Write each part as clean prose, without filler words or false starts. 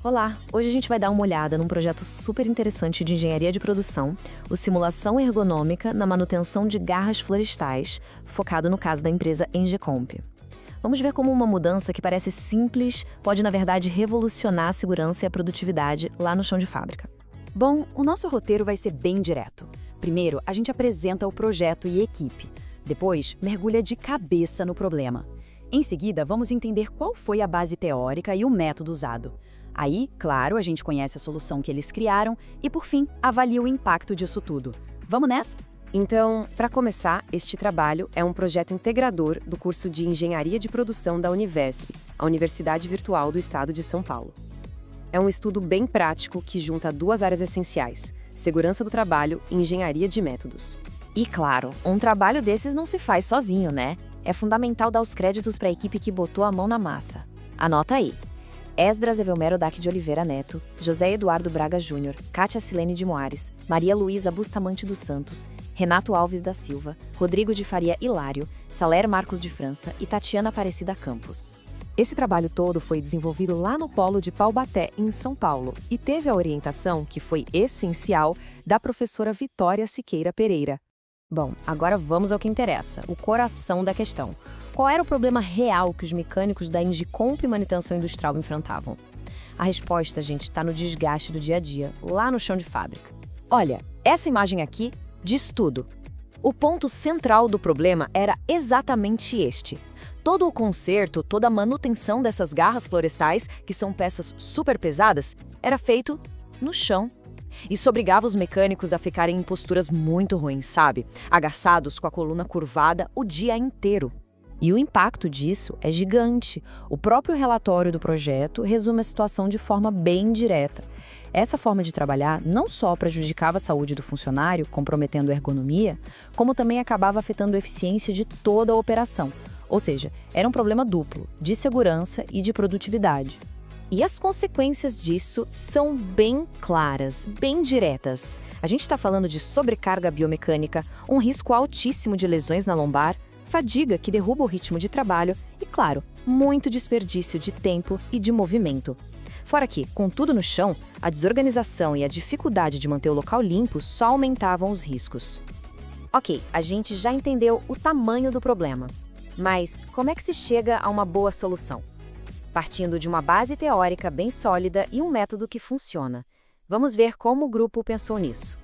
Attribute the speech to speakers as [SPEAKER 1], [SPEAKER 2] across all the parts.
[SPEAKER 1] Olá, hoje a gente vai dar uma olhada num projeto super interessante de engenharia de produção, o Simulação Ergonômica na Manutenção de Garras Florestais, focado no caso da empresa Engecomp. Vamos ver como uma mudança que parece simples pode, na verdade, revolucionar a segurança e a produtividade lá no chão de fábrica.
[SPEAKER 2] Bom, o nosso roteiro vai ser bem direto. Primeiro, a gente apresenta o projeto e equipe. Depois, mergulha de cabeça no problema. Em seguida, vamos entender qual foi a base teórica e o método usado. Aí, claro, a gente conhece a solução que eles criaram e, por fim, avalia o impacto disso tudo. Vamos nessa?
[SPEAKER 3] Então, para começar, este trabalho é um projeto integrador do curso de Engenharia de Produção da Univesp, a Universidade Virtual do Estado de São Paulo. É um estudo bem prático que junta duas áreas essenciais: segurança do trabalho e engenharia de métodos.
[SPEAKER 1] E claro, um trabalho desses não se faz sozinho, né? É fundamental dar os créditos para a equipe que botou a mão na massa. Anota aí: Esdras Evelmero Dac de Oliveira Neto, José Eduardo Braga Júnior, Kátia Silene de Moares, Maria Luísa Bustamante dos Santos, Renato Alves da Silva, Rodrigo de Faria Hilário, Saler Marcos de França e Tatiana Aparecida Campos. Esse trabalho todo foi desenvolvido lá no Polo de Paubaté, em São Paulo, e teve a orientação, que foi essencial, da professora Vitória Siqueira Pereira. Bom, agora vamos ao que interessa, o coração da questão. Qual era o problema real que os mecânicos da Engecomp Manutenção Industrial enfrentavam? A resposta, gente, está no desgaste do dia a dia, lá no chão de fábrica. Olha, essa imagem aqui diz tudo. O ponto central do problema era exatamente este. Todo o conserto, toda a manutenção dessas garras florestais, que são peças super pesadas, era feito no chão. Isso obrigava os mecânicos a ficarem em posturas muito ruins, sabe? Agaçados com a coluna curvada o dia inteiro. E o impacto disso é gigante. O próprio relatório do projeto resume a situação de forma bem direta. Essa forma de trabalhar não só prejudicava a saúde do funcionário, comprometendo a ergonomia, como também acabava afetando a eficiência de toda a operação. Ou seja, era um problema duplo, de segurança e de produtividade. E as consequências disso são bem claras, bem diretas. A gente está falando de sobrecarga biomecânica, um risco altíssimo de lesões na lombar, fadiga que derruba o ritmo de trabalho e, claro, muito desperdício de tempo e de movimento. Fora que, com tudo no chão, a desorganização e a dificuldade de manter o local limpo só aumentavam os riscos. Ok, a gente já entendeu o tamanho do problema. Mas como é que se chega a uma boa solução? Partindo de uma base teórica bem sólida e um método que funciona. Vamos ver como o grupo pensou nisso.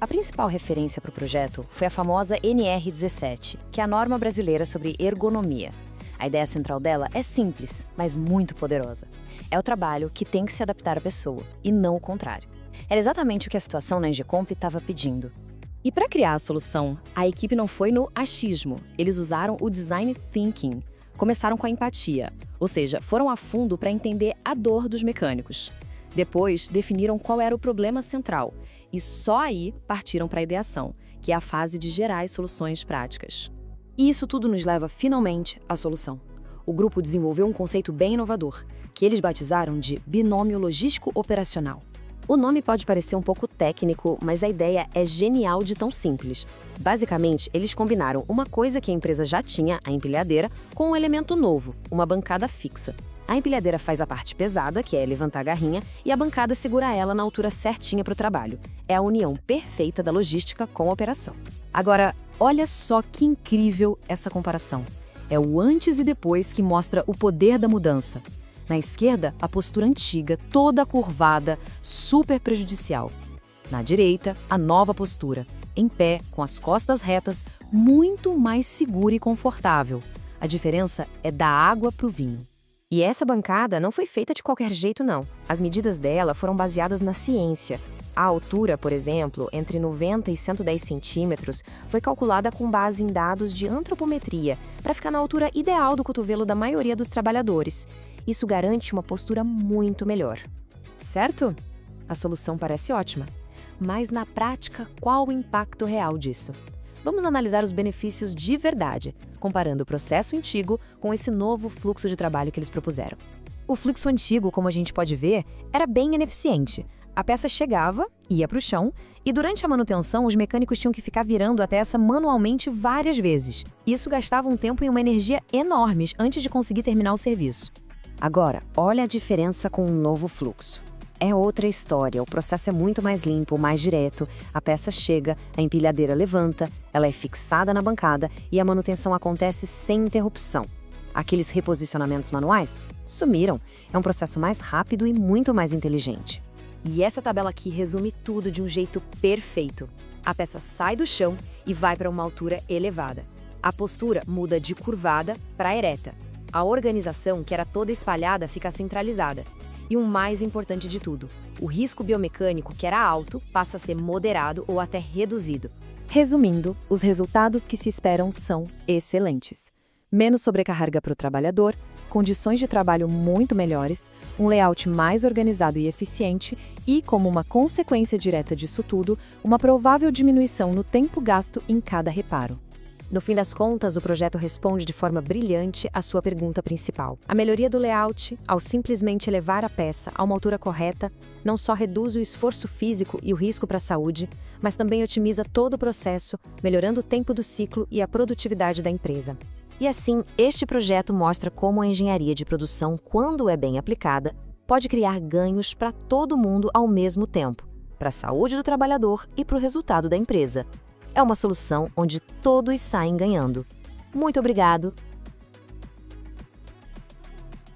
[SPEAKER 1] A principal referência para o projeto foi a famosa NR17, que é a norma brasileira sobre ergonomia. A ideia central dela é simples, mas muito poderosa. É o trabalho que tem que se adaptar à pessoa, e não o contrário. Era exatamente o que a situação na Engecomp estava pedindo. E para criar a solução, a equipe não foi no achismo, eles usaram o design thinking. Começaram com a empatia, ou seja, foram a fundo para entender a dor dos mecânicos. Depois, definiram qual era o problema central e só aí partiram para a ideação, que é a fase de gerar as soluções práticas. E isso tudo nos leva finalmente à solução. O grupo desenvolveu um conceito bem inovador, que eles batizaram de binômio logístico operacional. O nome pode parecer um pouco técnico, mas a ideia é genial de tão simples. Basicamente, eles combinaram uma coisa que a empresa já tinha, a empilhadeira, com um elemento novo, uma bancada fixa. A empilhadeira faz a parte pesada, que é levantar a garrinha, e a bancada segura ela na altura certinha para o trabalho. É a união perfeita da logística com a operação. Agora, olha só que incrível essa comparação. É o antes e depois que mostra o poder da mudança. Na esquerda, a postura antiga, toda curvada, super prejudicial. Na direita, a nova postura, em pé, com as costas retas, muito mais segura e confortável. A diferença é da água para o vinho. E essa bancada não foi feita de qualquer jeito, não. As medidas dela foram baseadas na ciência. A altura, por exemplo, entre 90 e 110 centímetros, foi calculada com base em dados de antropometria, para ficar na altura ideal do cotovelo da maioria dos trabalhadores. Isso garante uma postura muito melhor. Certo? A solução parece ótima. Mas na prática, qual o impacto real disso? Vamos analisar os benefícios de verdade, comparando o processo antigo com esse novo fluxo de trabalho que eles propuseram. O fluxo antigo, como a gente pode ver, era bem ineficiente. A peça chegava, ia para o chão, e durante a manutenção os mecânicos tinham que ficar virando a peça manualmente várias vezes. Isso gastava um tempo e uma energia enormes antes de conseguir terminar o serviço.
[SPEAKER 2] Agora, olha a diferença com um novo fluxo. É outra história, o processo é muito mais limpo, mais direto, a peça chega, a empilhadeira levanta, ela é fixada na bancada e a manutenção acontece sem interrupção. Aqueles reposicionamentos manuais sumiram, é um processo mais rápido e muito mais inteligente.
[SPEAKER 1] E essa tabela aqui resume tudo de um jeito perfeito. A peça sai do chão e vai para uma altura elevada. A postura muda de curvada para ereta. A organização, que era toda espalhada, fica centralizada. E o mais importante de tudo, o risco biomecânico, que era alto, passa a ser moderado ou até reduzido.
[SPEAKER 2] Resumindo, os resultados que se esperam são excelentes. Menos sobrecarga para o trabalhador, condições de trabalho muito melhores, um layout mais organizado e eficiente e, como uma consequência direta disso tudo, uma provável diminuição no tempo gasto em cada reparo. No fim das contas, o projeto responde de forma brilhante à sua pergunta principal. A melhoria do layout, ao simplesmente elevar a peça a uma altura correta, não só reduz o esforço físico e o risco para a saúde, mas também otimiza todo o processo, melhorando o tempo do ciclo e a produtividade da empresa.
[SPEAKER 1] E assim, este projeto mostra como a engenharia de produção, quando é bem aplicada, pode criar ganhos para todo mundo ao mesmo tempo, para a saúde do trabalhador e para o resultado da empresa. É uma solução onde todos saem ganhando. Muito obrigado